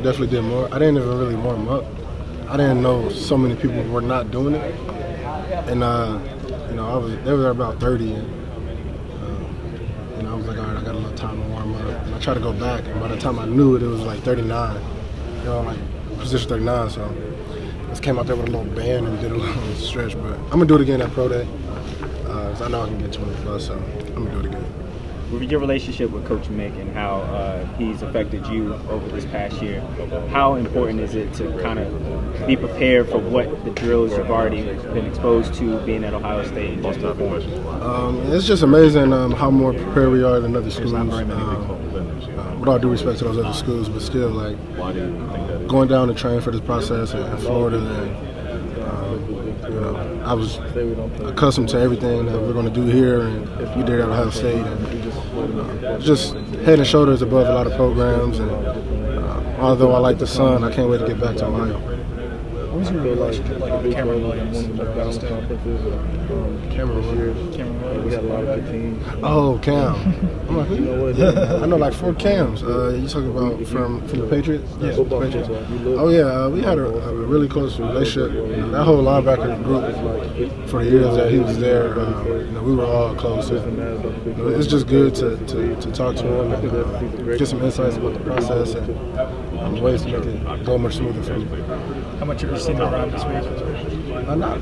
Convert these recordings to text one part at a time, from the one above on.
Definitely did more. I didn't even really warm up. I didn't know so many people were not doing it, and you know, they were about 30, and I was like, all right, I got a little time to warm up. And I tried to go back, and by the time I knew it, it was like 39. You know, like position 39. So I just came out there with a little band and did a little stretch. But I'm gonna do it again at pro day. So I know I can get 20 plus, so I'm gonna do it again. With your relationship with Coach Mick and how he's affected you over this past year, how important is it to kind of be prepared for what the drills you've already been exposed to being at Ohio State and just perform? It's just amazing how more prepared we are than other schools. With all due respect to those other schools, but still, like going down and train for this process in Florida, and you know, I was accustomed to everything that we're going to do here, and we did at Ohio State, and just head and shoulders above a lot of programs. And although I like the sun, I can't wait to get back to Ohio. What was your relationship like with Cameron Williams? Cameron Williams. We had a lot of good teams. Oh, Cam. I'm like, who? I know like 4 Cams. You talking about from the Patriots? Yeah. Patriots. Oh yeah, we had a really close relationship. That whole linebacker group for the years that he was there, you know, we were all close. It's just good to talk to him and get some insights about the process and ways to make it go much smoother for me. How much have you seen around this week?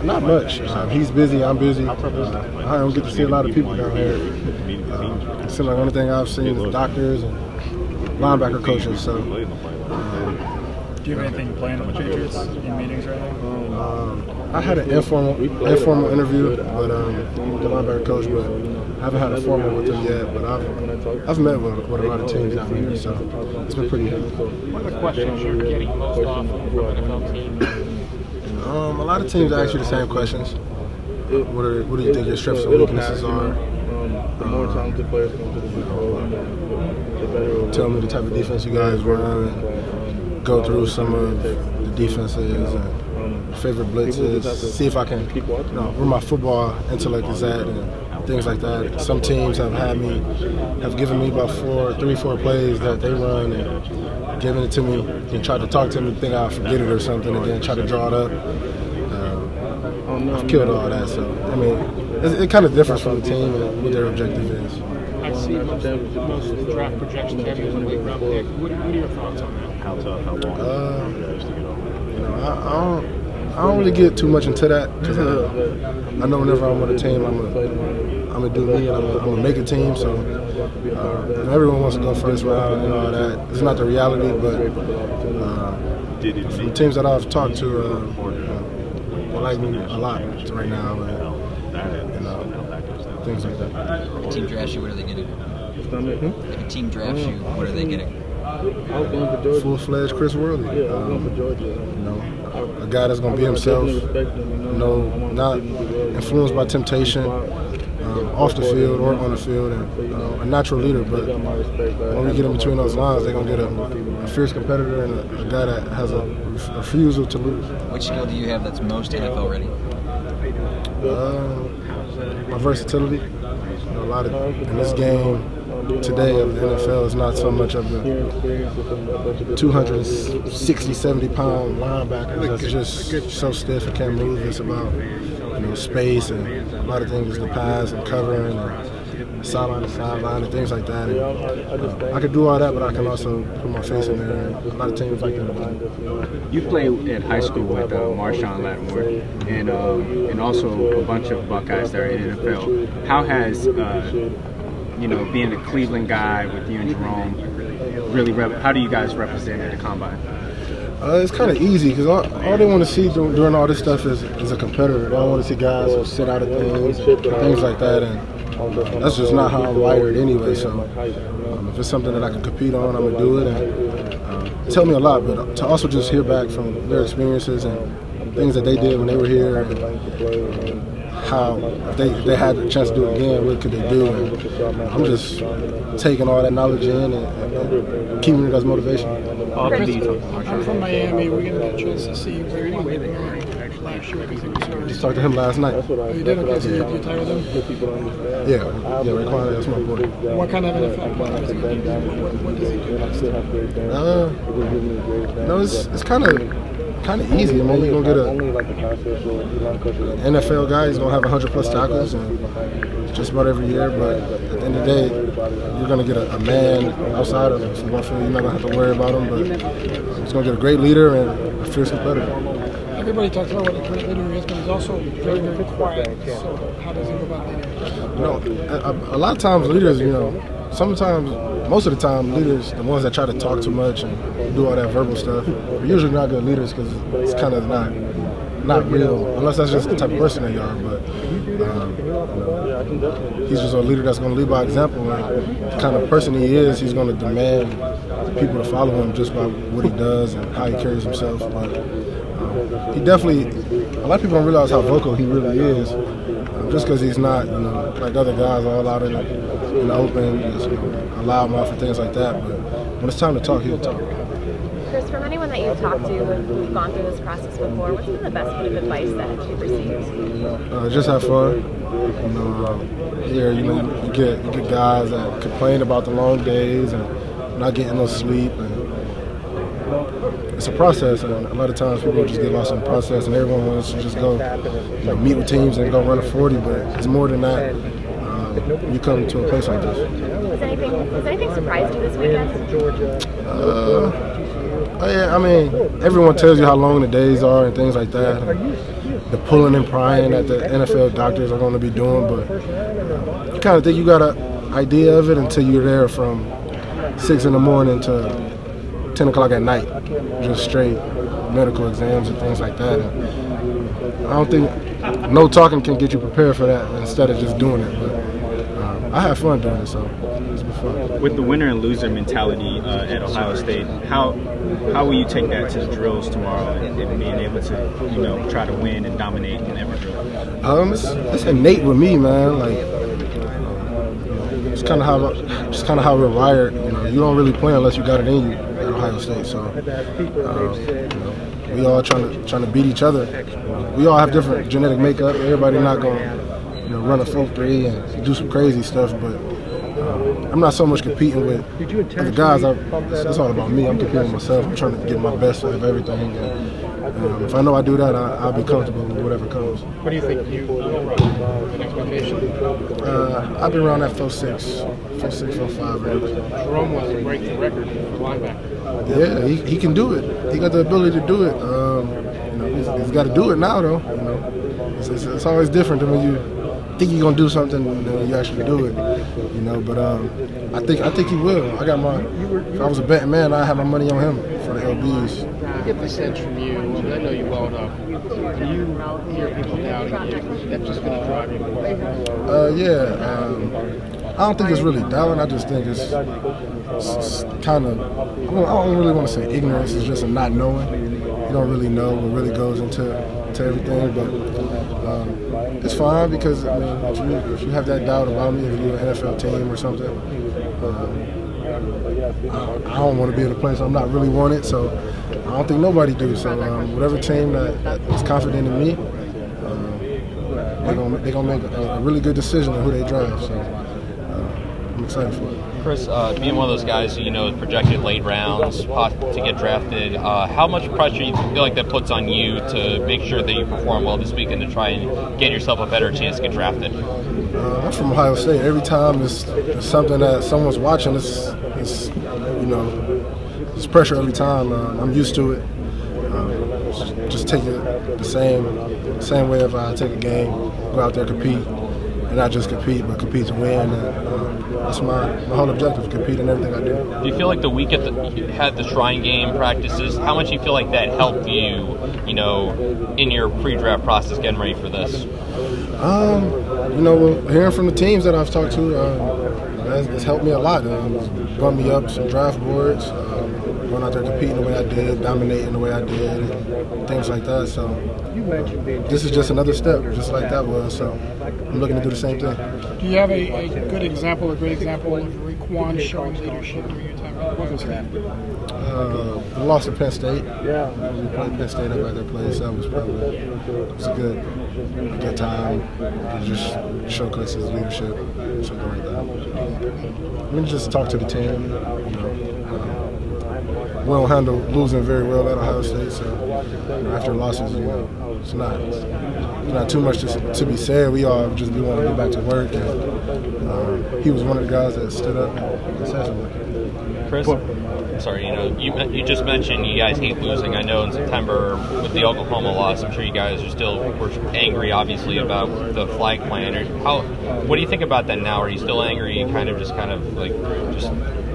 Not much. He's busy, I'm busy. I don't get to see a lot of people down here. It seems like the only thing I've seen is doctors and linebacker coaches. So, do you have anything planned with the Patriots in meetings right now? I had an informal interview with the linebacker coach, but I haven't had a formal with him yet. But I've met with a lot of teams down here, so it's been pretty good. What are the questions you're getting most often from NFL teams? A lot of teams ask you the same questions. What do you think your strengths and weaknesses are? The more talented players come to the league, tell me the type of defense you guys run, and go through some of the defenses and favorite blitzes, see if I can, where my football intellect is at and things like that. Some teams have given me about 3 or 4 plays that they run and giving it to me and tried to talk to me, think I'll forget it or something, and then try to draw it up. I've killed all that, so I mean, it kind of differs from the team and what their objective is. I see most draft projections have you as a late round pick. What are your thoughts on that? How tough, how long? You know, I don't really get too much into that because I know whenever I'm on a team, I'm gonna do me and I'm gonna make a team. So everyone wants to go first round and all that. It's not the reality, but from teams that I've talked to, they like me a lot right now, and things like that. If a team drafts you, what are they getting? If a team drafts you, what are they getting? Full-fledged Chris Worley. You know, a guy that's going to be himself. Not influenced by temptation, off the field or on the field, and a natural leader. But when we get in between those lines, they're going to get a fierce competitor and a guy that has a refusal to lose. Which skill do you have that's most NFL ready? My versatility. You know, a lot of in this game today of the NFL is not so much of the 260, 70-pound linebackers that's just so stiff and can't move. It's about space and a lot of things, the pass and covering and sideline to sideline and things like that. And, I could do all that, but I can also put my face in there. And a lot of teams like that. You played at high school with Marshawn Lattimore and also a bunch of Buckeyes that are in the NFL. How has being a Cleveland guy with you and Jerome, really, how do you guys represent at the Combine? It's kind of easy because all they want to see during all this stuff is a competitor. They don't want to see guys who sit out of things like that, and that's just not how I'm wired anyway. So if it's something that I can compete on, I'm gonna do it. And tell me a lot, but to also just hear back from their experiences and things that they did when they were here, and how if they had the chance to do it again, what could they do? And I'm just taking all that knowledge in and keeping it as motivation. I'm from Miami. We're going to get a chance to see you. last year because he was hurt. Just talked to him last night. Oh, you did? Okay, so you tired of him? Yeah, Raekwon, that's my boy. What kind of NFL player is he? What does he do? No, it's kind of easy. I mean, you're gonna get an NFL guy. He's gonna have 100+ tackles and just about every year. But at the end of the day, you're gonna get a man outside of the football field. You're not gonna have to worry about him. But he's gonna get a great leader and a fierce competitor. Everybody talks about what a great leader is, but he's also very, very quiet. So how does he go about leading? You know, a lot of times leaders, sometimes, most of the time, leaders, the ones that try to talk too much and do all that verbal stuff, are usually not good leaders because it's kind of not real, unless that's just the type of person they are. But he's just a leader that's going to lead by example, and the kind of person he is, he's going to demand people to follow him just by what he does and how he carries himself. But he definitely, a lot of people don't realize how vocal he really is, just because he's not, like the other guys all out in the open, just, a loudmouth and things like that. But when it's time to talk, he'll talk. Chris, from anyone that you've talked to who've gone through this process before, what's been the best bit of advice that you've received? Just have fun. Here, you get guys that complain about the long days and not getting no sleep. And it's a process, and a lot of times people just get lost in the process, and everyone wants to just go meet with teams and go run a 40, but it's more than that. You come to a place like this. Has anything surprised you this weekend? Yeah, I mean, everyone tells you how long the days are and things like that. The pulling and prying that the NFL doctors are going to be doing, but you kind of think you got an idea of it until you're there from 6 in the morning to 10 o'clock at night, just straight medical exams and things like that. And I don't think no talking can get you prepared for that instead of just doing it. But I have fun doing it, so it's been fun. With the winner and loser mentality at Ohio State, how will you take that to the drills tomorrow and being able to try to win and dominate in every drill? It's innate with me, man. Like it's kind of how we're wired. You don't really play unless you got it in you at Ohio State. So we all trying to beat each other. We all have different genetic makeup. Everybody not going run a 4.3 and do some crazy stuff, but I'm not so much competing with the guys. It's all about me. I'm competing with myself. I'm trying to get my best out of everything. And if I know I do that, I'll be comfortable with whatever comes. What do you think you will run? An expectation? I've been around that 4.6, 4.5 range. Jerome wants to break the record for linebacker. Yeah, he can do it. He got the ability to do it. He's got to do it now, though. It's always different than when you think you're gonna do something and then you actually do it, But I think he will. If I was a betting man, I'd have my money on him for the LBs. I get the sense from you, and I know you well enough. When you hear people doubting you, that's just gonna drive you more. I don't think it's really doubting. I just think it's kind of. I don't really want to say ignorance. It's just a not knowing. You don't really know what really goes into everything, but. It's fine because if you have that doubt about me, if you're an NFL team or something, I don't want to be in a place I'm not really wanted. So I don't think nobody do. So whatever team that is confident in me, they're gonna make a really good decision on who they draft. So I'm excited for it. Chris, being one of those guys who is projected late rounds to get drafted, how much pressure do you feel like that puts on you to make sure that you perform well this weekend to try and get yourself a better chance to get drafted? I'm from Ohio State. Every time it's something that someone's watching, it's pressure every time. I'm used to it. Just take it the same way if I take a game, go out there, compete. And not just compete, but compete to win. That's my whole objective, compete in everything I do. Do you feel like the week you had the Shrine Game practices, how much do you feel like that helped you, in your pre-draft process getting ready for this? Hearing from the teams that I've talked to, it's helped me a lot. Brought me up some draft boards, going out there competing the way I did, dominating the way I did, and things like that. So this is just another step, just like that was. So I'm looking to do the same thing. Do you have a good example, a great example of Raekwon showing leadership during your time? What was that? The loss to Penn State. We played Penn State up at their place. That was probably a good time to just showcase his leadership, something like that. I mean, just talk to the team. We don't handle losing very well at Ohio State, so after losses, it's not too much to be said. We all just want to get back to work, and he was one of the guys that stood up and said something. Chris, I'm sorry, you just mentioned you guys hate losing. I know in September with the Oklahoma loss, I'm sure you guys were angry, obviously, about the flag plan. What do you think about that now? Are you still angry?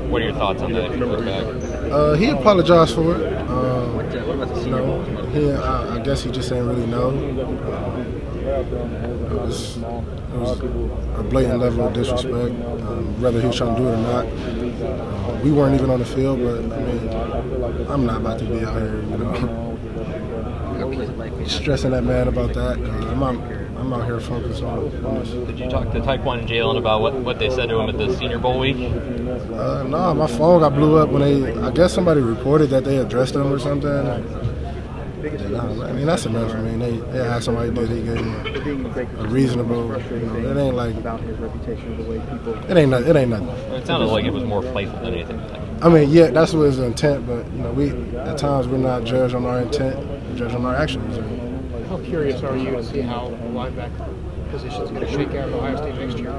What are your thoughts on that if you look back? He apologized for it. I guess he just didn't really know. It was a blatant level of disrespect, whether he was trying to do it or not. We weren't even on the field, but I mean, I'm not about to be out here, stressing that man about that. I'm out here focused on this. Did you talk to Taekwon and Jalen about what they said to him at the Senior Bowl week? No, my phone got blew up when I guess somebody reported that they addressed him or something. I mean, that's enough. I mean, they asked somebody did he gave him a reasonable, it ain't like, it ain't nothing. It sounded like it was more playful than anything. I mean, yeah, that's what his intent, but at times we're not judged on our intent, we're judged on our actions. How curious are you to see how the linebacker position is going to shake out at Ohio State next year?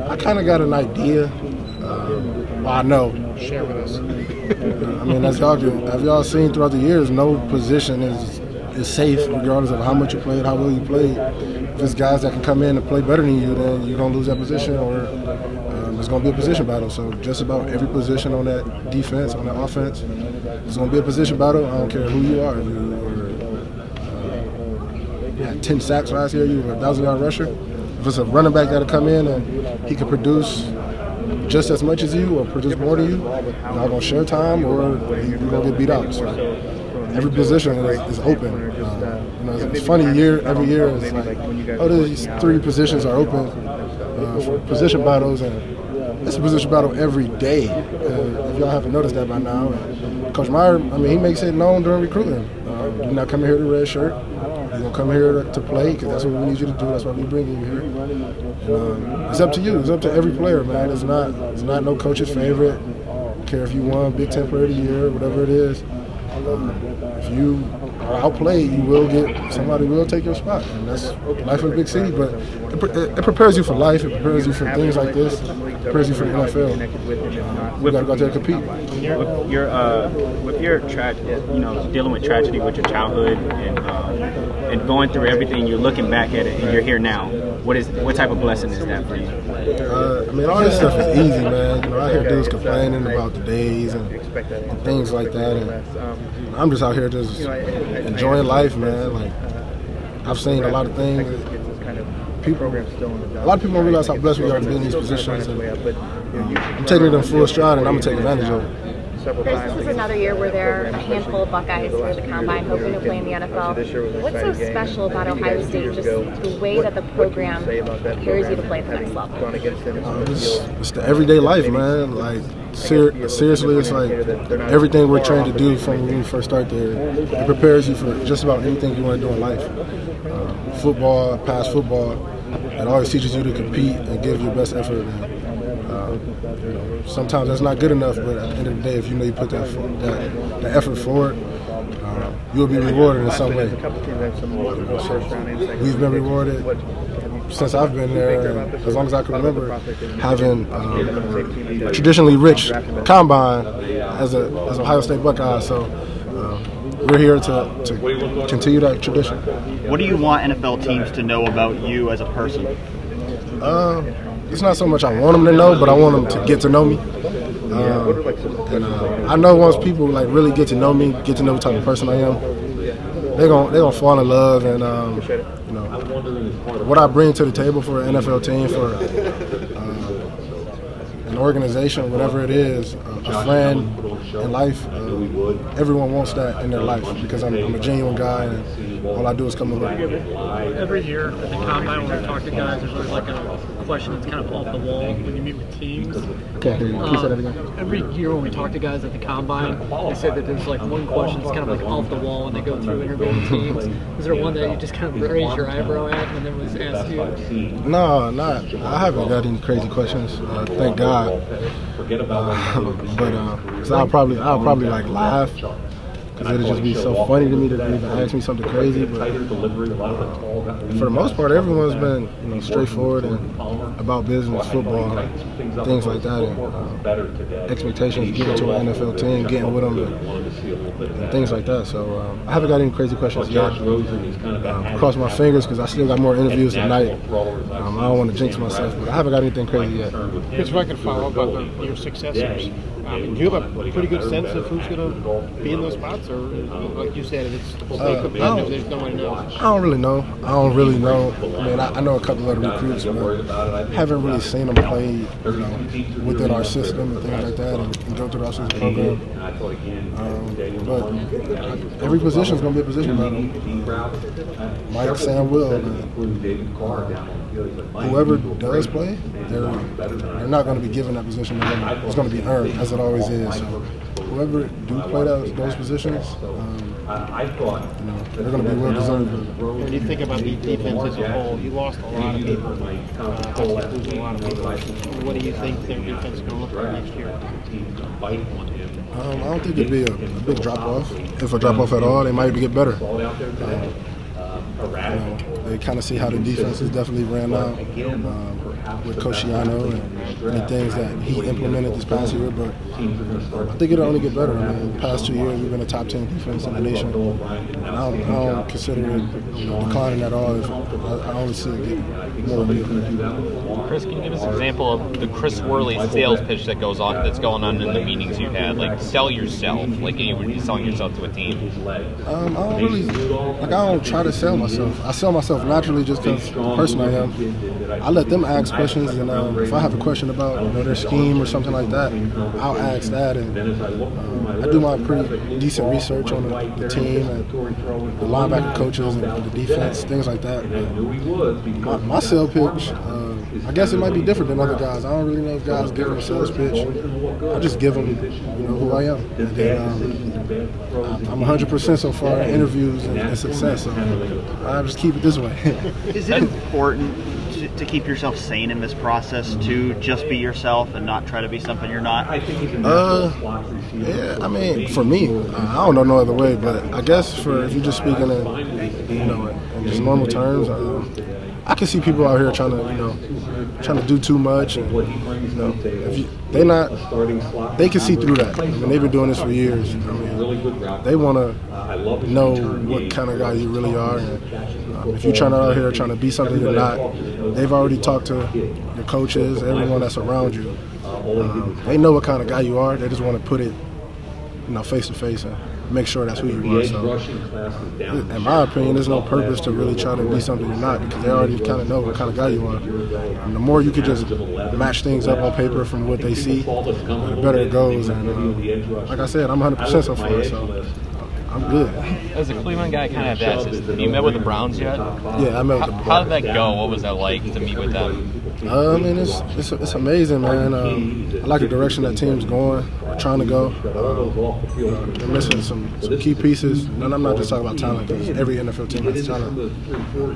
I kind of got an idea. Well, I know. Share with us. I mean, as y'all seen throughout the years, no position is safe regardless of how much you played, how well you played. If it's guys that can come in and play better than you, then you're going to lose that position, or it's going to be a position battle. So just about every position on that defense, on that offense, it's going to be a position battle. I don't care who you are. If you had 10 sacks last year, you were a 1,000-yard rusher. If it's a running back that'll come in and he can produce just as much as you or produce more than you, you're not going to share time or you're going to get beat out. So every position is open. It's funny, every year it's like, these 3 positions are open for position battles, and it's a position battle every day. If y'all haven't noticed that by now. Coach Meyer, he makes it known during recruiting. You're not coming here to red shirt. You're going to come here to play because that's what we need you to do. That's why we bring you here. And, it's up to you. It's up to every player, man. It's not no coach's favorite. I don't care if you won Big Ten Player of the Year, whatever it is. If you are outplayed, somebody will take your spot. And that's life in a big city, but it prepares you for life. It prepares you for things like this. It prepares you for the NFL. We got to go out there and compete. With your dealing with tragedy with your childhood and going through everything, you're looking back at it and you're here now. What type of blessing is that for you? All this stuff is easy, man. I hear dudes complaining about the days and things like that, and I'm just out here just enjoying life, man. Like, I've seen a lot of things. A lot of people don't realize how blessed we are to be in these positions. And, I'm taking them full stride, and I'm gonna take advantage of it. This is another year where there are a handful of Buckeyes for the Combine hoping to play in the NFL. What's so special about Ohio State, just the way that the program prepares you to play at the next level? It's the everyday life, man. Like, seriously, it's like everything we're trained to do from when we first start there. It prepares you for just about anything you want to do in life. Football, past football, it always teaches you to compete and give your best effort. Sometimes that's not good enough, but at the end of the day, if you put that effort forward, you'll be rewarded in some way. We've been rewarded since I've been there, as long as I can remember, having a traditionally rich combine as Ohio State Buckeyes. So we're here to continue that tradition. What do you want NFL teams to know about you as a person? It's not so much I want them to know, but I want them to get to know me. I know once people really get to know me, get to know what type of person I am, they're gonna fall in love, and what I bring to the table for an NFL team, for an organization, whatever it is, a friend in life. Everyone wants that in their life because I'm a genuine guy, and all I do is come to work. Every year at the Combine when we talk to guys, there's always question that's kind of off the wall when you meet with teams. Okay, can you say that again? Every year when we talk to guys at the Combine, they say that there's like one question that's kind of like off the wall when they go through interviewing teams. Is there one that you just kind of raise your eyebrow at when it was asked you? No, not. I haven't got any crazy questions. Thank God. Cause I'll probably like laugh. Because it'd just be so funny to me to even ask me something crazy. But for the most part, everyone's been straightforward and about business, football, things like that, and expectations getting to an NFL team, getting with them, and things like that. So I haven't got any crazy questions yet. Cross my fingers because I still got more interviews tonight. I don't want to jinx myself, but I haven't got anything crazy yet. If I could follow up on your successors, do you have a pretty good sense of who's going to be in those spots? Or, like you said, if it's competitive, there's no one knows? I don't really know. I mean, I know a couple of the recruits, but haven't really seen them play within our system and things like that and go through our system program. But every position is going to be a position battle. Mike, Sam, Will. Whoever does play, they're not going to be given that position. It's going to be earned, as it always is. So whoever do play those positions, they're going to be well deserved. When you think about the defense as a whole, you lost a lot of people. What do you think their defense is going to look like next year? I don't think it'd be a big drop off. If a drop off at all, they might get better. They kind of see how the defense is definitely ran out with Coach Shiano and the things that he implemented this past year. But I think it'll only get better. I mean, the past 2 years, we've been a top 10 defense in the nation. And I don't consider it declining at all. I only see it getting more and more. Chris, can you give us an example of the Chris Worley sales pitch that's going on in the meetings you've had? Like, sell yourself, like you would be selling yourself to a team. I don't try to sell myself. I sell myself naturally just because the person I am. I let them ask questions, and if I have a question about their scheme or something like that, I'll ask that. And I do my pretty decent research on the team and the linebacker coaches and the defense, things like that. But my sales pitch, I guess it might be different than other guys. I don't really know if guys give them a sales pitch. I just give them, who I am. And then I'm 100% so far in interviews and success. So I just keep it this way. Is it important to keep yourself sane in this process, to just be yourself and not try to be something you're not? Yeah, I mean, for me, I don't know no other way, but I guess if you're just speaking in just normal terms, I can see people out here trying to do too much, and they can see through that. I mean, they've been doing this for years. I mean, they want to know what kind of guy you really are. And, if you're trying out here trying to be something you're not, they've already talked to your coaches, everyone that's around you. They know what kind of guy you are. They just want to put it, face to face and make sure that's who you are. So, in my opinion, there's no purpose to really try to be something you're not, because they already kind of know what kind of guy you are. And the more you could just match things up on paper from what they see, the better it goes. And like I said, I'm 100% so far, so I'm good. As a Cleveland guy, I kind of have to ask, have you met with the Browns yet? Yeah, I met with the Browns. How did that go? What was that like to meet with them? I mean, it's amazing, man. I like the direction that team's going, or trying to go. They're missing some key pieces, and I'm not just talking about talent, because every NFL team has talent.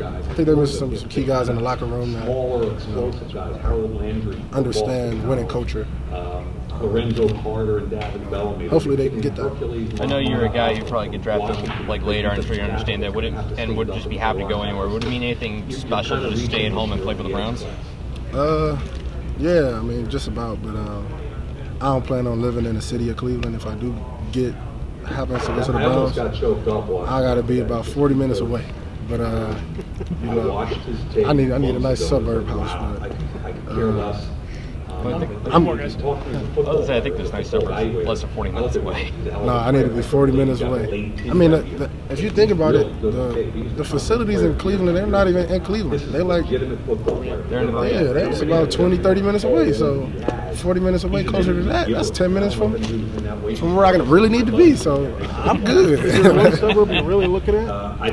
I think they're missing some key guys in the locker room that understand winning culture. Hopefully they can get that. I know you're a guy who probably get drafted later. I'm sure you understand that. Would just be happy to go anywhere. Would it mean anything special to just stay at home and play for the Browns? Yeah, I mean, just about. But I don't plan on living in the city of Cleveland. If I do happens to go to the Browns, I got to be about 40 minutes away. But I need a nice suburb house. But I'm more guys. I was gonna say, I think there's nice suburbs less than 40 minutes away. No, I need to be 40 minutes away. I mean, if you think about it, the facilities in Cleveland, they're not even in Cleveland. They're like, that's about 20, 30 minutes away. So 40 minutes away, closer to that, that's 10 minutes from where I really need to be. So I'm good. Is there one suburb you're really looking at? I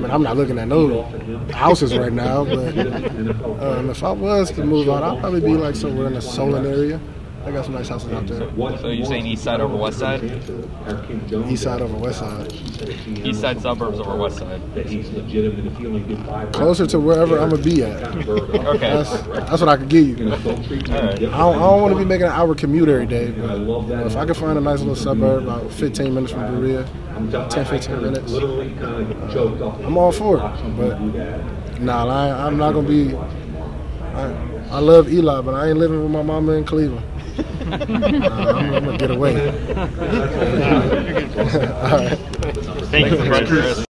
mean, I'm not looking at no houses right now, but if I was to move out, I'd probably be like somewhere in the Solon area. I got some nice houses out there. So you're saying east side over west side? East side over west side. East side suburbs over west side. Closer to wherever I'm gonna be at. Okay. That's what I could give you. All right. I don't want to be making an hour commute every day, but if I could find a nice little suburb about 15 minutes from Berea, 10, 15 minutes, I'm all for it. But nah, I'm not gonna be. I love Eli, but I ain't living with my mama in Cleveland. I'm gonna get away. All right. Thank you, Chris.